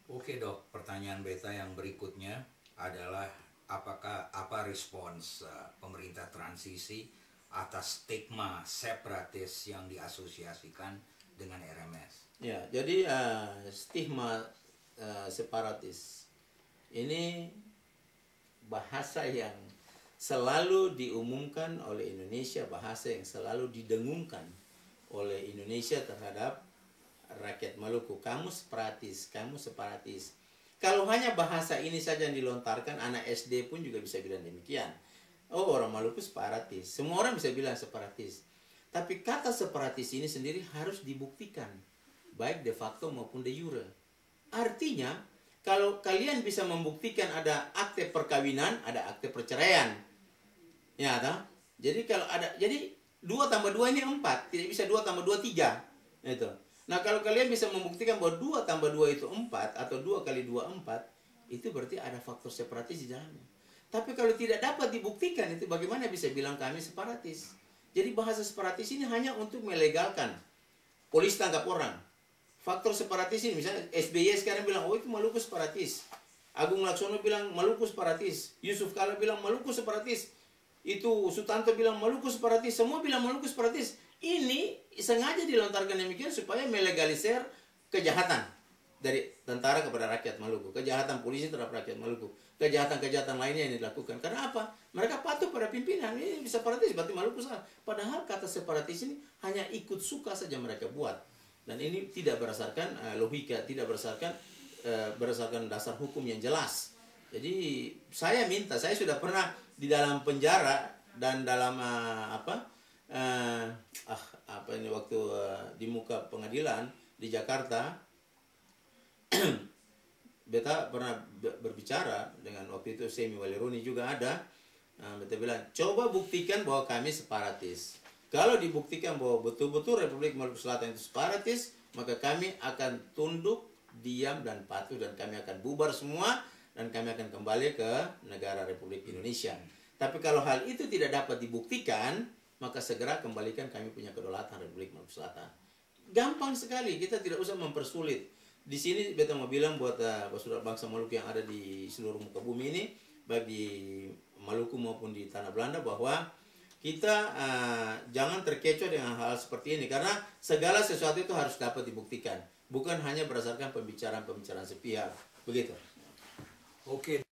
Oke dok, pertanyaan beta yang berikutnya adalah apa respons pemerintah transisi atas stigma separatis yang diasosiasikan dengan RMS? Ya, jadi stigma separatis ini bahasa yang selalu diumumkan oleh Indonesia, bahasa yang selalu didengungkan oleh Indonesia terhadap rakyat Maluku. Kamu separatis, kamu separatis. Kalau hanya bahasa ini saja yang dilontarkan, anak SD pun juga bisa bilang demikian. Oh, orang Maluku separatis. Semua orang bisa bilang separatis. Tapi kata separatis ini sendiri harus dibuktikan, baik de facto maupun de jure. Artinya, kalau kalian bisa membuktikan ada akte perkawinan, ada akte perceraian. Ya, toh? Jadi kalau ada, jadi 2 tambah 2 ini 4, tidak bisa 2 tambah 2 3. Itu. Nah, kalau kalian bisa membuktikan bahwa 2 tambah 2 itu 4, atau 2 kali 2 4, itu berarti ada faktor separatis di dalamnya. Tapi kalau tidak dapat dibuktikan, itu bagaimana bisa bilang kami separatis? Jadi bahasa separatis ini hanya untuk melegalkan. Polisi tangkap orang. Faktor separatis ini, misalnya SBY sekarang bilang, oh itu Maluku separatis. Agung Laksono bilang Maluku separatis. Yusuf Kala bilang Maluku separatis. Itu Sutanto bilang Maluku separatis. Semua bilang Maluku separatis. Ini sengaja dilontarkan demikian supaya melegalisir kejahatan dari tentara kepada rakyat Maluku, kejahatan polisi terhadap rakyat Maluku, kejahatan-kejahatan lainnya yang dilakukan. Karena apa? Mereka patuh pada pimpinan. Ini separatis, berarti Maluku salah. Padahal kata separatis ini hanya ikut suka saja mereka buat. Dan ini tidak berdasarkan logika, tidak berdasarkan dasar hukum yang jelas. Jadi saya minta, saya sudah pernah di dalam penjara dan dalam waktu di muka pengadilan di Jakarta. Beta pernah berbicara dengan waktu itu Semi Waliruni juga ada. Beta bilang, coba buktikan bahwa kami separatis. Kalau dibuktikan bahwa betul-betul Republik Maluku Selatan itu separatis, maka kami akan tunduk, diam, dan patuh, dan kami akan bubar semua, dan kami akan kembali ke negara Republik Indonesia. Tapi kalau hal itu tidak dapat dibuktikan, maka segera kembalikan kami punya kedaulatan Republik Maluku Selatan. Gampang sekali, kita tidak usah mempersulit. Di sini beta mau bilang buat saudara bangsa Maluku yang ada di seluruh muka bumi ini, baik di Maluku maupun di tanah Belanda, bahwa kita jangan terkecoh dengan hal seperti ini, karena segala sesuatu itu harus dapat dibuktikan, bukan hanya berdasarkan pembicaraan-pembicaraan sepihak. Begitu. Oke.